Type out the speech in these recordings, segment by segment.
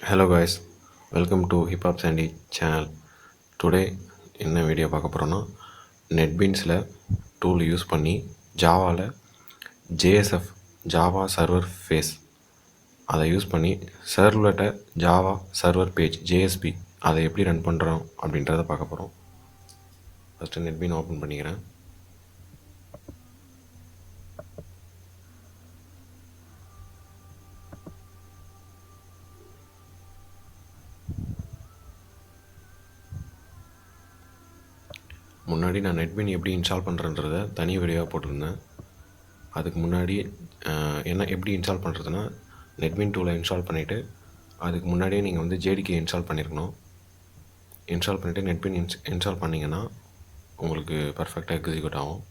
Hello guys, welcome to Hip Hop Sandy channel. Today என்ன video பார்க்க போகிறோன்னா நெட்பீன்ஸில் tool use பண்ணி ஜாவாவில் JSF ஜாவா சர்வர் ஃபேஸ் அதை use பண்ணி சர்வ்லெட்டை ஜாவா சர்வர் பேஜ் JSP அதை எப்படி ரன் பண்ணுறோம் அப்படின்றத பார்க்க போகிறோம். ஃபஸ்ட்டு நெட்பீன் ஓப்பன் பண்ணிக்கிறேன். முன்னாடி நான் நெட்பீன் எப்படி இன்ஸ்டால் பண்ணுறன்றத தனி வீடியோவாக போட்டிருந்தேன். அதுக்கு முன்னாடி என்ன எப்படி இன்ஸ்டால் பண்ணுறதுன்னா நெட்பீன் டூலை இன்ஸ்டால் பண்ணிவிட்டு அதுக்கு முன்னாடியே நீங்கள் வந்து ஜேடிகே இன்ஸ்டால் பண்ணியிருக்கணும். இன்ஸ்டால் பண்ணிவிட்டு நெட்பீன் இன்ஸ்டால் பண்ணிங்கன்னா உங்களுக்கு பர்ஃபெக்டாக எக்ஸிக்யூட் ஆகும்.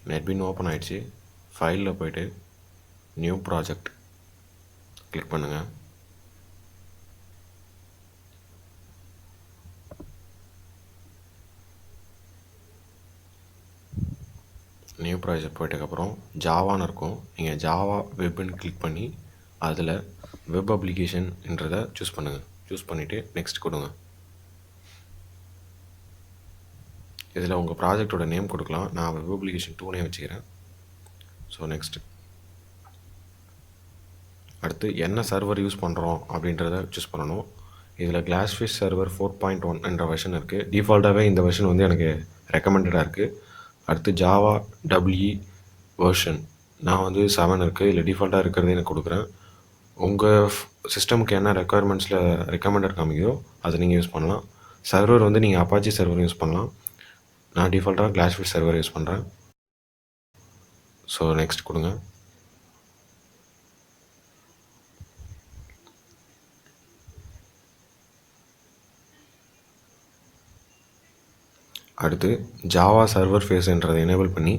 நெட்பீன் ஓப்பன் ஆகிடுச்சு. ஃபைலில் போய்ட்டு நியூ ப்ராஜெக்ட் கிளிக் பண்ணுங்கள். நியூ ப்ராஜெக்ட் போயிட்டதுக்கப்புறம் ஜாவான்னு இருக்கும். நீங்கள் ஜாவா வெப்னு கிளிக் பண்ணி அதில் வெப் அப்ளிகேஷன்ன்றதை சூஸ் பண்ணுங்கள். சூஸ் பண்ணிவிட்டு நெக்ஸ்ட் கொடுங்க. இதில் உங்கள் ப்ராஜெக்டோட நேம் கொடுக்கலாம். நான் வெப் அப்ளிகேஷன் 2 வச்சுக்கிறேன். ஸோ நெக்ஸ்ட் அடுத்து என்ன சர்வர் யூஸ் பண்ணுறோம் அப்படின்றத சூஸ் பண்ணணும். இதில் கிளாஸ்ஃபிஷ் சர்வர் 4.1 என்ற வெர்ஷன் இருக்குது. டிஃபால்ட்டாகவே இந்த வெர்ஷன் வந்து எனக்கு ரெக்கமெண்டடாக இருக்குது. அடுத்து ஜாவா டபிள்யூ வெர்ஷன் நான் வந்து 7 இருக்குது. இல்லை டிஃபால்ட்டாக இருக்கிறதே எனக்கு கொடுக்குறேன். உங்கள் சிஸ்டமுக்கு என்ன ரெக்குயர்மெண்ட்ஸில் ரெக்கமெண்டட் காமிக்குதோ அதை நீங்கள் யூஸ் பண்ணலாம். சர்வர் வந்து நீங்கள் அப்பாச்சி சர்வர் யூஸ் பண்ணலாம். நான் டிஃபால்ட்டாக கிளாஸ்ஃபிஷ் சர்வர் யூஸ் பண்ணுறேன். ஸோ நெக்ஸ்ட் கொடுங்க. அடுத்து ஜாவா சர்வர் ஃபேஸ்ன்றதை எனேபிள் பண்ணி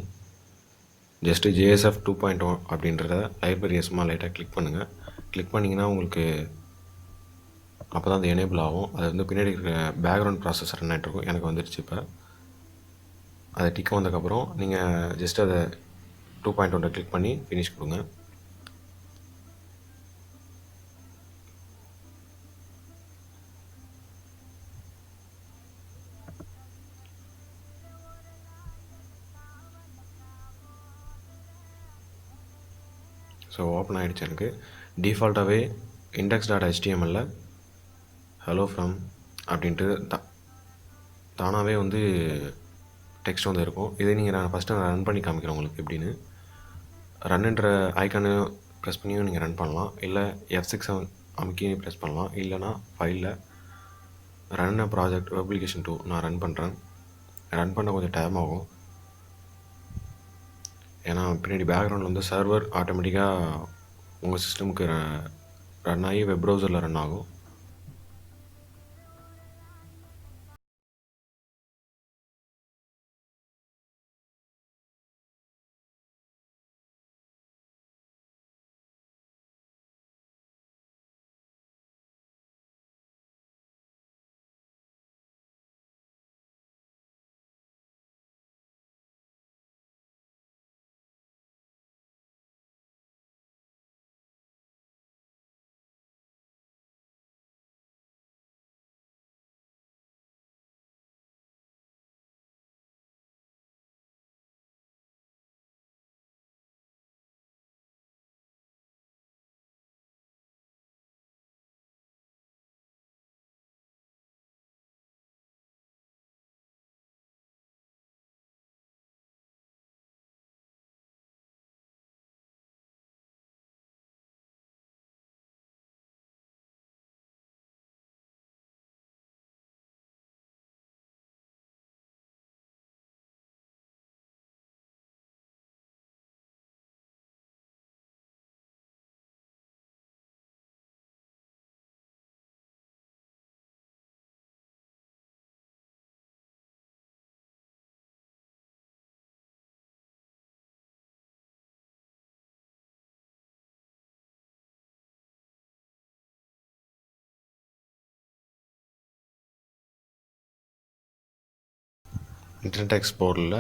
ஜஸ்ட்டு JSF 2.1 அப்படின்றத லைப்ரரியை சும்மா லைட்டாக கிளிக் பண்ணுங்கள். கிளிக் பண்ணிங்கன்னா உங்களுக்கு அப்போ தான் அது எனேபிள் ஆகும். அது வந்து பின்னாடி இருக்கிற பேக்ரவுண்ட் ப்ராசஸ் ரன் ஆகிட்ருக்கும். எனக்கு வந்துடுச்சு. இப்போ அதை டிக் வந்ததுக்கப்புறம் நீங்கள் ஜஸ்ட் அதை 2.1 கிளிக் பண்ணி ஃபினிஷ் கொடுங்க. ஸோ ஓப்பன் ஆகிடுச்சு. எனக்கு டிஃபால்ட்டாகவே index.html ஹலோ ஃப்ரம் அப்படின்ட்டு தானாகவே வந்து டெக்ஸ்ட் வந்து இருக்கும். இதே நீங்கள் நான் ஃபஸ்ட்டு ரன் பண்ணி காமிக்கிறேன் உங்களுக்கு எப்படின்னு. ரன்னுன்ற ஐக்கானு ப்ரெஸ் பண்ணியும் நீங்கள் ரன் பண்ணலாம். இல்லை F6 அமுக்கி ப்ரெஸ் பண்ணலாம். இல்லைனா ஃபைலில் ரன் ப்ராஜெக்ட் அப்ளிகேஷன் 2 நான் ரன் பண்ணுறேன். ரன் பண்ண கொஞ்சம் டைம் ஆகும். ஏன்னா பின்னாடி பேக்ரவுண்டில் வந்து சர்வர் ஆட்டோமேட்டிக்காக உங்கள் சிஸ்டமுக்கு ரன் ஆகி வெப் ப்ரௌசரில் ரன் ஆகும். இன்டர்நெட் எக்ஸ்ப்ளோரில்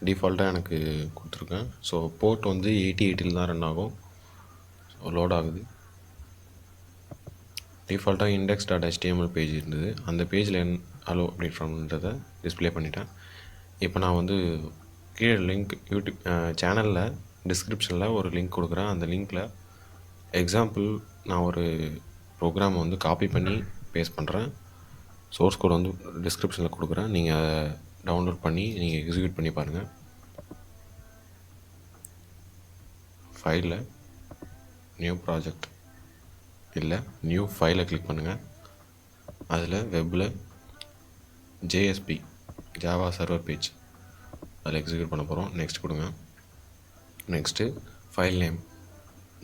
டிஃபால்ட்டாக எனக்கு கொடுத்துருக்கேன். ஸோ போர்ட் வந்து 8080 தான் ரன் ஆகும். ஸோ லோட் ஆகுது. டிஃபால்ட்டாக index.html பேஜ் இருந்தது. அந்த பேஜில் ஹலோ அப்டேட் ஃப்ரம்ன்றதை டிஸ்பிளே பண்ணிட்டேன். இப்போ நான் வந்து கீழே லிங்க் யூடியூப் சேனலில் டிஸ்கிரிப்ஷனில் ஒரு லிங்க் கொடுக்குறேன். அந்த லிங்க்கில் எக்ஸாம்பிள் நான் ஒரு ப்ரோக்ராமை வந்து காப்பி பண்ணி பேஸ்ட் பண்ணுறேன். சோர்ஸ் கோட் வந்து டிஸ்கிரிப்ஷனில் கொடுக்குறேன். நீங்கள் அதை டவுன்லோட் பண்ணி நீங்கள் எக்ஸிக்யூட் பண்ணி பாருங்கள். ஃபைலில் நியூ ப்ராஜெக்ட் இல்லை நியூ ஃபைலை கிளிக் பண்ணுங்கள். அதில் வெப்பில் JSP ஜாவா சர்வர் பேஜ் அதில் எக்ஸிக்யூட் பண்ண போகிறோம். நெக்ஸ்ட் கொடுங்க. நெக்ஸ்ட்டு ஃபைல் நேம்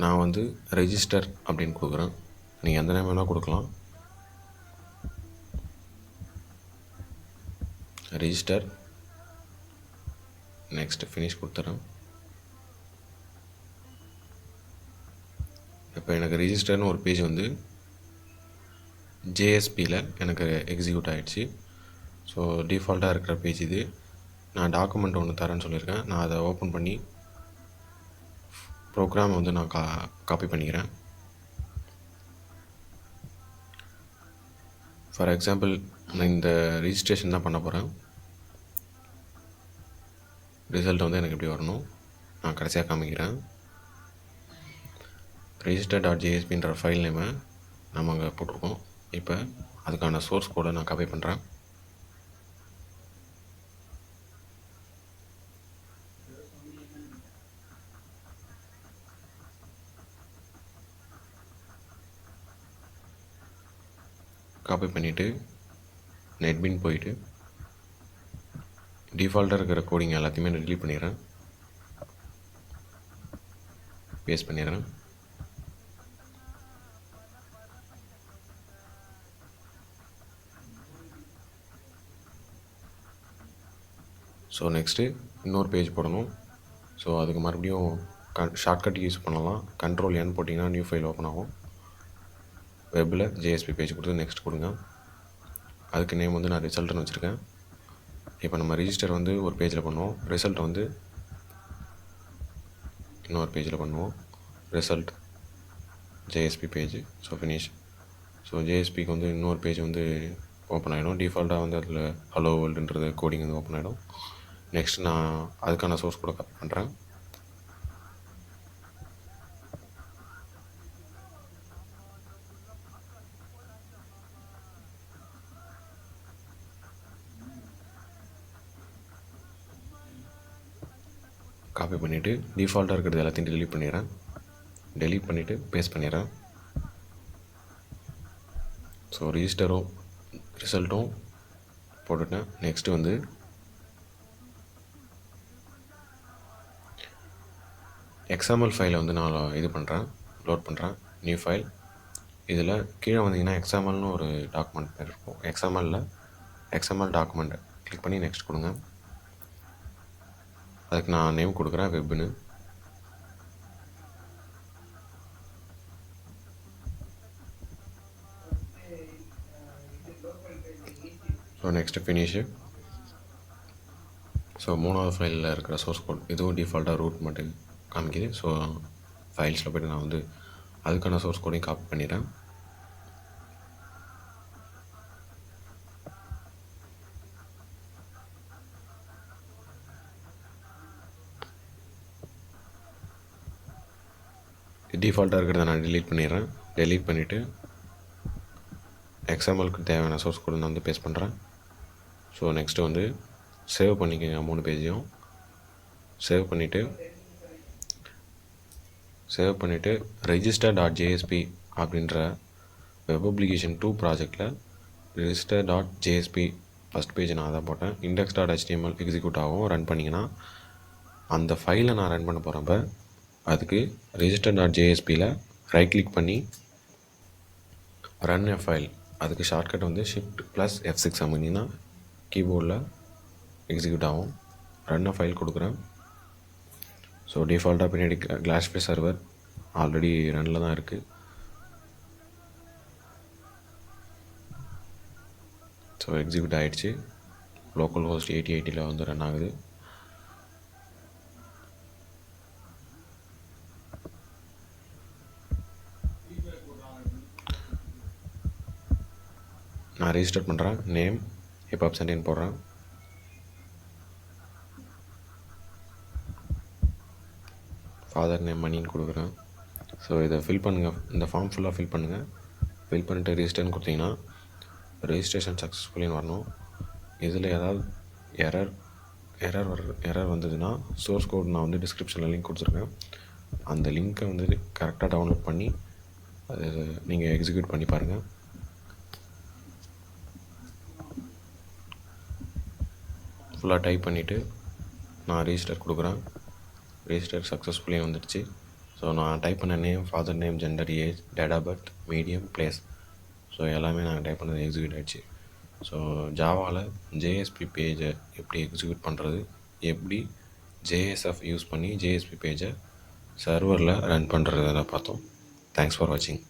நான் வந்து ரெஜிஸ்டர் அப்படின்னு கொடுக்குறேன். நீங்கள் எந்த நேம் வேணால் கொடுக்கலாம். ரெஜிஸ்டர். நெக்ஸ்ட் ஃபினிஷ் கொடுத்துறேன். இப்போ எனக்கு ரெஜிஸ்டர்னு ஒரு பேஜ் வந்து JSPயில் எனக்கு எக்ஸிக்யூட் ஆகிடுச்சு. ஸோ டிஃபால்ட்டாக இருக்கிற பேஜ் இது. நான் டாக்குமெண்ட் ஒன்று தரேன்னு சொல்லியிருக்கேன். நான் அதை ஓப்பன் பண்ணி ப்ரோக்ராம் வந்து நான் காப்பி பண்ணிக்கிறேன். ஃபார் எக்ஸாம்பிள் நான் இந்த ரிஜிஸ்ட்ரேஷன் தான் பண்ண போகிறேன். ரிசல்ட் வந்து எனக்கு இப்படி வரணும். நான் கடைசியாக காமிக்கிறேன். register.jsp ஃபைல் நேமை நம்ம அங்கே போட்டிருக்கோம். இப்போ அதுக்கான சோர்ஸ் கோடை நான் காப்பி பண்ணுறேன். காப்பி பண்ணிவிட்டு நெட்பின் போயிட்டு டிஃபால்ட்டாக இருக்கிற கோடிங் எல்லாத்தையுமே டெலீட் பண்ணிடுறேன். பேஸ்ட் பண்ணிடுறேன். ஸோ நெக்ஸ்ட்டு இன்னொரு பேஜ் போடணும். ஸோ அதுக்கு மறுபடியும் ஷார்ட்கட் யூஸ் பண்ணலாம். Ctrl N போட்டிங்கன்னா நியூ ஃபைல் ஓப்பன் ஆகும். வெப்பில் JSP பேஜ் கொடுத்து நெக்ஸ்ட் கொடுங்க. அதுக்கு நேம் வந்து நான் ரிசல்ட்னு வச்சுருக்கேன். இப்போ நம்ம ரிஜிஸ்டர் வந்து ஒரு பேஜில் பண்ணுவோம். ரிசல்ட் வந்து இன்னொரு பேஜில் பண்ணுவோம். Result JSP page. So finish. So JSPக்கு வந்து இன்னொரு பேஜ் வந்து ஓப்பன் ஆகிடும். டிஃபால்ட்டாக வந்து அதில் ஹலோ வேர்ல்டுன்றது கோடிங் வந்து ஓப்பன் ஆகிடும். நெக்ஸ்ட் நான் அதுக்கான சோர்ஸ் கூட காப்பி பண்ணுறேன். காப்பி பண்ணிவிட்டு டிஃபால்ட்டாக இருக்கிறது எல்லாத்தையும் டெலீட் பண்ணிடுறேன். டெலீட் பண்ணிவிட்டு பேஸ்ட் பண்ணிடுறேன். ஸோ ரிஜிஸ்டரும் ரிசல்ட்டும் போட்டுட்டேன். நெக்ஸ்ட்டு வந்து XML ஃபைலை வந்து நான் இது பண்ணுறேன், லோட் பண்ணுறேன். New file. இதில் கீழே வந்தீங்கன்னா XMLனு ஒரு டாக்குமெண்ட் பேர் இருக்கும். XML டாக்குமெண்ட் கிளிக் பண்ணி நெக்ஸ்ட் கொடுங்க. அதுக்கு நான் நேம் கொடுக்குறேன் வெப்னு. So next finish. ஸோ மூணாவது ஃபைலில் இருக்கிற சோர்ஸ் கோட் இதுவும் டிஃபால்ட்டாக ரூட் மட்டும் காமிக்குது. ஸோ ஃபைல்ஸில் போய்ட்டு நான் வந்து அதுக்கான சோர்ஸ் கோடையும் காப்பி பண்ணிடுறேன். டிஃபால்ட்டாக இருக்கிறத நான் டெலீட் பண்ணிடுறேன். டெலீட் பண்ணிவிட்டு XMLக்கு தேவையான சோர்ஸ் கோடை நான் வந்து பேஸ்ட் பண்ணுறேன். ஸோ நெக்ஸ்ட்டு வந்து சேவ் பண்ணிக்கோங்க. 3 பேஜையும் சேவ் பண்ணிவிட்டு register.jsp அப்படின்ற வெப் அப்ளிகேஷன் 2 ப்ராஜெக்டில் register.jsp ஃபஸ்ட் பேஜ் நான் தான் போட்டேன். index.html எக்ஸிக்யூட் ஆகும். ரன் பண்ணிங்கன்னா அந்த ஃபைலை நான் ரன் பண்ண போகிறப்ப அதுக்கு register.jsp-ல ரைட் கிளிக் பண்ணி ரன் எ ஃபைல். அதுக்கு ஷார்ட்கட் வந்து Shift+F6 அமுங்கினா கீபோர்டில் எக்ஸிக்யூட் ஆகும். ரன் எ ஃபைல் கொடுக்குறேன். ஸோ டிஃபால்ட்டாக பின்னாடி கிளாஸ்ஃபிஷ் சர்வர் ஆல்ரெடி ரனில் தான் இருக்குது. ஸோ எக்ஸிக்யூட் ஆகிடுச்சு. லோக்கல் ஹோஸ்ட் 8080 வந்து ரன் ஆகுது. நான் ரெஜிஸ்டர் பண்ணுறேன். நேம் இப்போ அப்சென்டின் போடுறேன். ஃபாதர் நேம் மணின்னு கொடுக்குறேன். ஸோ இதை ஃபில் பண்ணுங்கள். இந்த ஃபார்ம் ஃபுல்லாக ஃபில் பண்ணுங்கள். ஃபில் பண்ணிவிட்டு ரெஜிஸ்டர்னு கொடுத்தீங்கன்னா ரெஜிஸ்ட்ரேஷன் சக்ஸஸ்ஃபுல்லின்னு வரணும். இதில் ஏதாவது எரர் வந்ததுன்னா சோர்ஸ் கோட் நான் வந்து டிஸ்கிரிப்ஷனில் லிங்க் கொடுத்துருக்கேன். அந்த லிங்க்கை வந்து கரெக்டாக டவுன்லோட் பண்ணி அது நீங்கள் எக்ஸிக்யூட் பண்ணி பாருங்கள். ஃபுல்லாக டைப் பண்ணிவிட்டு நான் ரெஜிஸ்டர் கொடுக்குறேன். ரெஜிஸ்டர் சக்ஸஸ்ஃபுல்லி வந்துடுச்சு. ஸோ நான் டைப் பண்ண name, father name, gender, age, date of birth, medium, place, so எல்லாமே நாங்கள் டைப் பண்ணது எக்ஸிக்யூட் ஆகிடுச்சு. ஸோ ஜாவாவில் ஜேஎஸ்பி பேஜை எப்படி எக்ஸிக்யூட் பண்ணுறது, எப்படி ஜேஎஸ்எஃப் யூஸ் பண்ணி ஜேஎஸ்பி பேஜை சர்வரில் ரன் பண்ணுறதை பார்த்தோம். தேங்க்ஸ் ஃபார் வாட்சிங்.